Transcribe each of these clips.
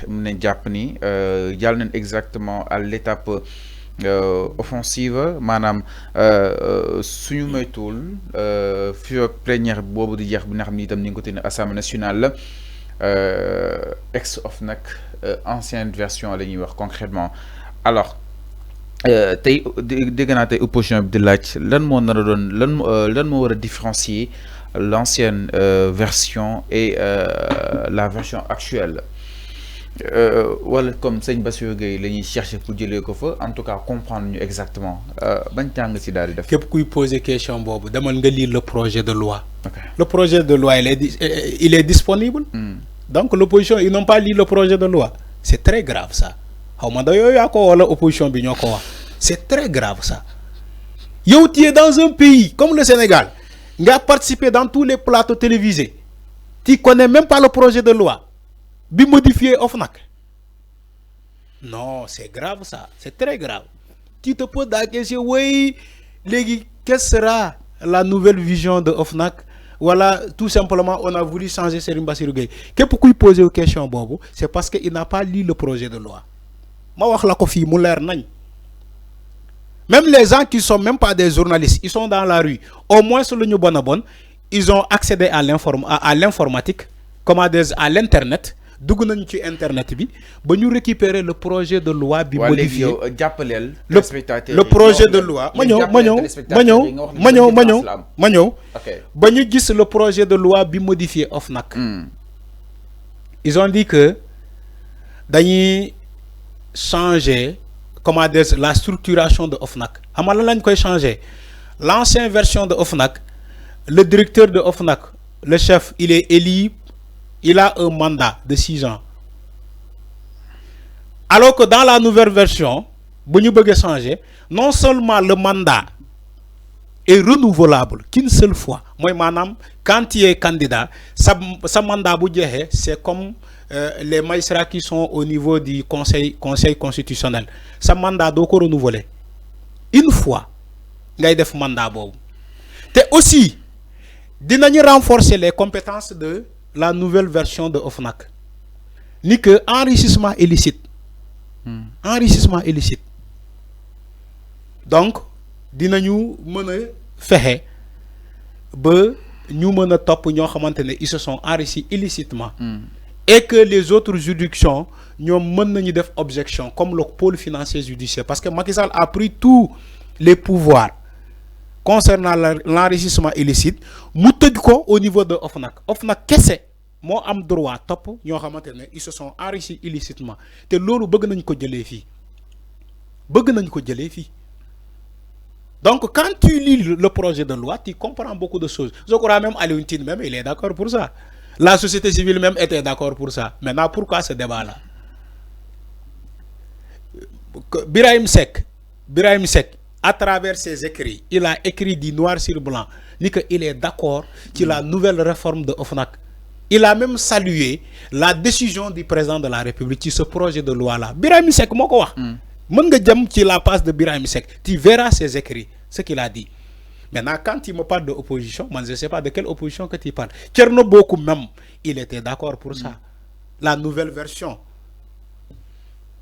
mën nañ ni jàll nañ exactement à l'étape offensive maanaam suñu moytuwul fii ak plénière boobu di jeex bi nga xam ni itam ni nga ko tënk assemblée nationale ex of nag ancienne version la ñuy wax concrètement alors tey dégg naa tey opposition bi di laaj lan moo nar a doon lan moo war a différencier l'ancienne version et la version actuelle. Wala comme sëñ Bassirou Gueye la ñuy chercher pour jëlee ko fa en tout cas comprendre ñu exactement bañ jàng ci daal di def. képp kuy poser question boobu demal nga lire le projet de loi. Le projet de loi il est disponible. Donc l'opposition ils n'ont pas lu le projet de loi. C'est très grave ça. xaw ma da yooyu yaa ko wala opposition bi ñoo ko wax. C'est très grave ça. Yow tu es dans un pays comme le Sénégal nga participer dans tous les plateaux télévisés tu connais même pas le projet de loi. Bi modifier OFNAC. Non, c'est grave ça, c'est très grave. Tu te poses la question, oui, quelle sera la nouvelle vision de OFNAC? Voilà, tout simplement, on a voulu changer Serigne Bassirou Gueye. Pourquoi il pose une question, Bobo? C'est parce qu'il n'a pas lu le projet de loi. Même les gens qui ne sont même pas des journalistes, ils sont dans la rue. Au moins, sur le New Bonabon, ils ont accédé à l'informatique, comme à l'internet. Dugg nañ ci internet bi ba ñu récupérer le projet de loi bi modifié le projet de loi ma ñëw ba ñu gis le projet de loi bi modifié OFNAC. Ils ont dit que dañuy changer la structuration de OFNAC. Xam nga lan lañ koy changer l'ancienne version de OFNAC le directeur de OFNAC le chef il est élu. Il a un mandat de 6 ans. Alors que dans la nouvelle version, si nous voulons changer, non seulement le mandat est renouvelable qu'une seule fois. Moi, madame, quand tu es candidat, sa mandat, c'est comme les magistrats qui sont au niveau du conseil constitutionnel. Sa mandat doit renouveler. Une fois, il y a un mandat. Et aussi, nous renforcer les compétences de la nouvelle version de OFNAC. Ni que enrichissement illicite. Enrichissement illicite. Donc, dinañu mëna fexé ba ñu mëna top ñoo xamantene ils se sont enrichis illicitement. Et que les autres juridictions ñom mën nañu def objection comme le pôle financier judiciaire parce que Macky Sall a pris tous les pouvoirs concernant l'enrichissement illicite mu tëj ko au niveau de OFNAC. OFNAC kese moo am droit topp ñoo xamante ne ils se sont enrichis illicitement te loolu bëgg nañ ko jëlee fii donc quand tu lis le projet de loi tu comprends beaucoup de choses. Je crois même Alioune Tine même il est d'accord pour ça, la société civile même était d'accord pour ça. Maintenant pourquoi ce débat là? Birahim Seck à travers ses écrits, il a écrit du noir sur blanc qu'il est d'accord sur la nouvelle réforme de OFNAC. Il a même salué la décision du président de la République sur ce projet de loi-là. Birahim Seck, moko wax. Mën nga jëm ci la page de Birahim Seck, tu verras ses écrits, ce qu'il a dit. Maintenant, quand tu me parles de opposition, moi je ne sais pas de quelle opposition que tu parles. Thierno Bocoum même, il était d'accord pour ça. La nouvelle version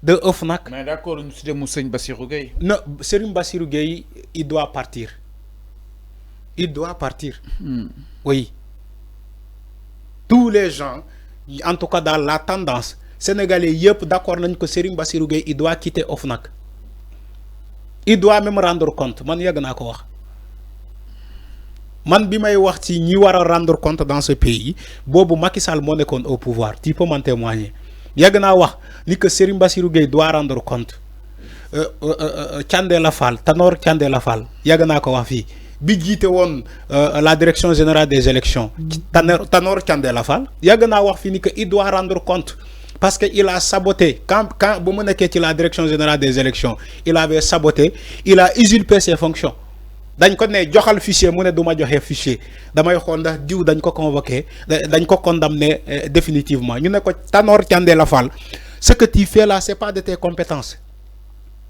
de OFNAC. Mais d'accord, nous sommes Serigne Bassirou Gueye. Non, Serigne Bassirou Gueye, il doit partir. Il doit partir. Oui. Tous les gens, en tout cas dans la tendance, Sénégalais, yep, d'accord que Serigne Bassirou Gueye, il doit quitter OFNAC. Il doit même rendre compte. Man yag na ko wax. Man bi may wax ci ñi wara rendre compte dans ce pays, bobu Macky Sall mo nekkon au pouvoir. Tu peux m'en témoigner. Yag na wax ni que Serigne Bassirou Gueye doit rendre compte. Thiandella Fall, Tanor Thiandella Fall, yag na ko wax fi. Bi jité won la direction générale des élections. Tanor Thiandella Fall, yag na wax fi ni que il doit rendre compte. Parce qu'il a saboté, quand vous êtes la direction générale des élections, il avait saboté, il a usurpé ses fonctions. Dañ ko né joxal fichier mu né duma joxé fichier damay xol ndax diw dañ ko convoqué dañ ko condamné définitivement ñu né ko Tanor Thiandella Fall ce que tu fais là c'est pas de tes compétences.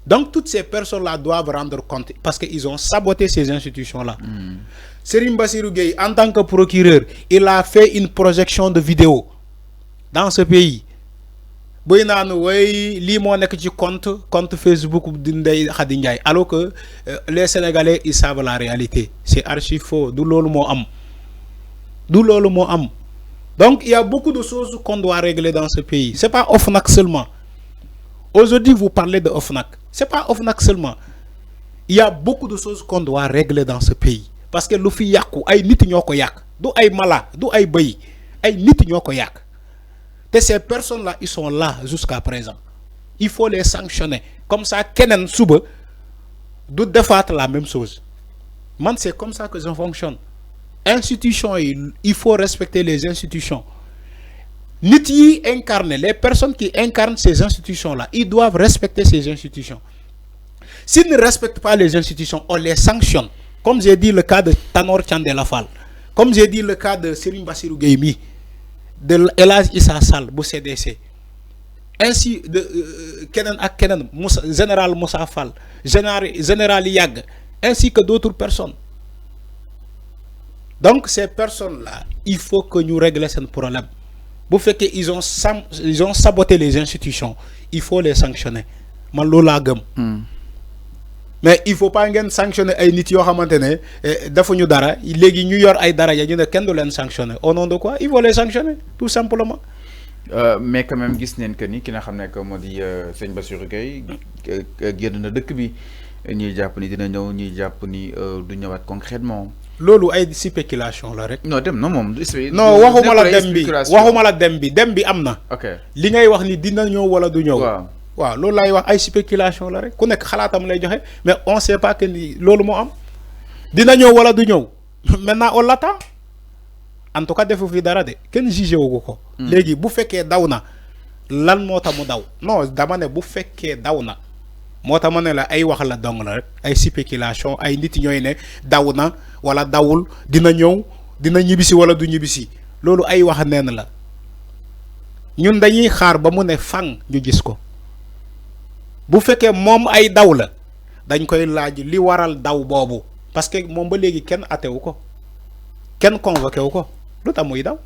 Donc toutes ces personnes là doivent rendre compte parce qu'ils ont saboté ces institutions là. Serigne Bassirou Gueye en tant que procureur il a fait une projection de vidéo dans ce pays. buy naan way lii moo nekk ci compte Facebook di Ndeye Khady Ndiaye alors que les Sénégalais ils savent la réalité c'est archi faux du loolu moo am donc il y a beaucoup de choses qu'on doit régler dans ce pays c'est pas OFNAC seulement aujourd'hui vous parlez de OFNAC c'est pas OFNAC seulement il y a beaucoup de choses qu'on doit régler dans ce pays parce que lu fi yàqu ay nit ñoo ko yàq du ay mala du ay bëy ay nit ñoo ko yàq. Et ces personnes-là, ils sont là jusqu'à présent. Il faut les sanctionner. Comme ça, Kenen Soube doit défaire la même chose. Man, c'est comme ça que ça fonctionne. Institutions, il faut respecter les institutions. Niti incarne, les personnes qui incarnent ces institutions-là, ils doivent respecter ces institutions. S'ils ne respectent pas les institutions, on les sanctionne. Comme j'ai dit le cas de Tanor Tchandelafal, comme j'ai dit le cas de Serigne Bassirou Gueye de El Hadji Issa Sall bu CDC ainsi de keneen ak keneen général Moussa Fall général Yag ainsi que d'autres personnes. Donc ces personnes-là il faut que nous réglions ce problème bu fekkee ils ont saboté les institutions il faut les sanctionner man loolu laa gëm. Mais il faut pas ngeen sanctionner ay nit yoo xamante ne defuñu dara léegi ñu yor ay dara ya ñu ne kenn du leen sanctionner au nom de quoi il faut les sanctionner tout simplement. Mais quand même gis neen que ni ki nga xam ne que moo di sëñ Bassirou Gueye génn na dëkk bi ñuy jàpp ni dina ñëw ñuy jàpp ni du ñëwaat concrètement. loolu ay spéculation la rek. non dem na moom. non waxuma la dem bi am na. ok li ngay wax ni dina ñëw wala du ñëw. waaw loolu laay wax ay spéculation la rek ku nekk xalaatam lay joxe mais on sait pas que ni loolu moo am dina ñëw wala du ñëw maintenant on l'attend en tout cas defu fi dara de kenn jugé wu ko. léegi bu fekkee daw na lan moo tax mu daw non dama ne bu fekkee daw na moo tax ma ne la ay wax la dong la rek ay spéculation ay nit ñooy ne daw na wala dawul dina ñëw dina ñibbisi wala du ñibbisi loolu ay wax neen la ñun dañuy xaar ba mu ne fang ñu gis ko. bu fekkee moom ay daw la dañ koy laaj li waral daw boobu parce que moom ba léegi kenn atewu ko kenn convoqué wu ko lu tax muy daw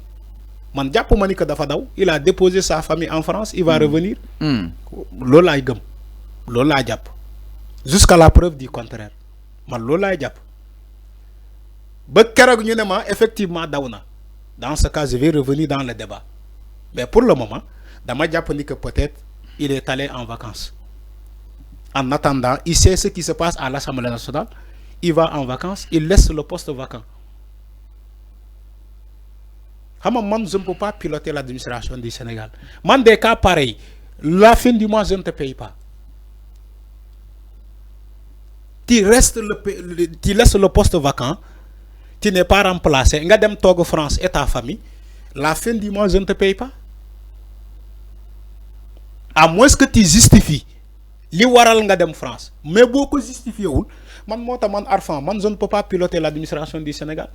man jàpp ma ni que dafa daw il a déposé sa famille en France il va revenir. loolu laay gëm loolu laa jàpp jusqu'à la preuve du contraire man loolu laay jàpp ba keroog ñu ne ma effectivement daw na dans ce cas je vais revenir dans le débat mais pour le moment dama jàpp ni que peut-être il est allé en vacances. En attendant, il sait ce qui se passe à l'Assemblée nationale. Il va en vacances, il laisse le poste vacant. Je ne peux pas piloter l'administration du Sénégal. Dans des cas pareils, la fin du mois, je ne te paye pas. Tu laisses le poste vacant, tu n'es pas remplacé. Tu vas Togo France et ta famille. La fin du mois, je ne te paye pas. À moins que tu justifies. Li waral nga dem France mais beaucoup justifié wul man mota man Arfan man je ne peux pas piloter l'administration du Sénégal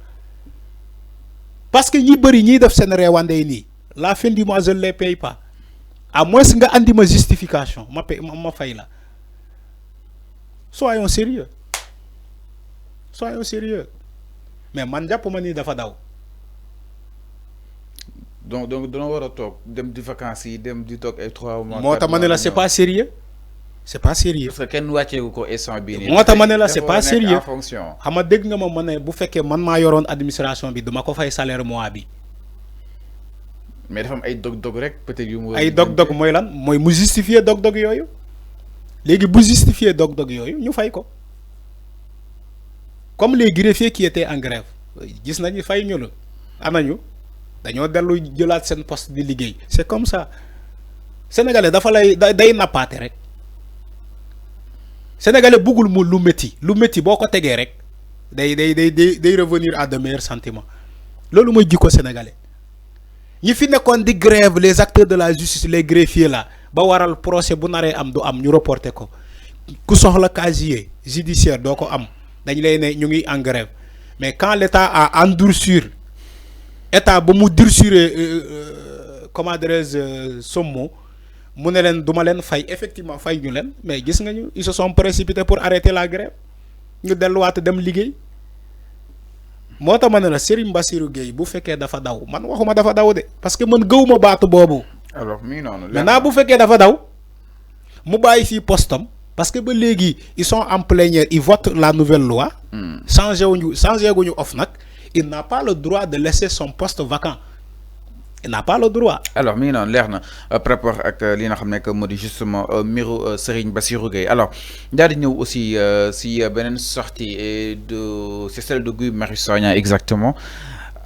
parce que ñi bari ñi def sen réewande ni la fin du mois je ne les paye pas à moins nga andi ma justification ma fay la soyons sérieux mais man japp ma ni dafa daw donc dañoo war a toog dem di vacances yi dem di toog ay 3 mois. moo tax ma ne la c'est pas sérieux. c'est pas sérieux. parce que kenn wàcceewu ko instant bii nii. moo tax ma ne la c'est pas sérieux. xam nga dégg nga ma ne bu fekkee man maa yoroon administration bi duma ko fay salaire mois bi. mais dafa am ay dog-dog rek peut-être yu mu. ay dog-dog mooy lan mooy mu justifier dog-dog yooyu. léegi bu justifier dog-dog yooyu ñu fay ko. comme les greffiers qui étaient en grève gis nañu fay ñu la anañu dañoo dellu jëlaat seen poste di liggéey. c'est comme ça sénégalais dafa lay day nappaate rek sénégalais bëggul mu lu métti boo ko tegee rek day revenir à de meilleurs sentiments loolu mooy jikko sénégalais ñi fi nekkoon di grève les acteurs de la justice les greffiers là ba waral procès bu naree am du am ñu reporté ko ku soxla casier judiciaire doo ko am dañ lay ne ñu ngi en grève mais quand l'État a endurci état ba mu durcir comment dirais-je somme mu ne leen duma leen fay effectivement fay ñu leen mais gis nga ñu ils se sont précipités pour arrêter la grève ñu delluwaat dem liggéey moo tax ma ne la Serigne Bassirou Gueye bu fekkee dafa daw man waxuma dafa daw de parce que man gëwuma baatu boobu. alors mi non maintenant bu fekkee dafa daw mu bàyyi fii postam parce que ba léegi ils sont en plénière ils votent la nouvelle loi. changé guñu OFNAC il n'a pas le droit de laisser son poste vacant. Il n'a pas le droit. Alors mi ngi noonu leer na par rapport ak li nga xam ne que moo di justement mbiru Serigne Bassirou Gueye alors daal di ñëw aussi si beneen sortie de c'est celle de Guy Marius Sagna exactement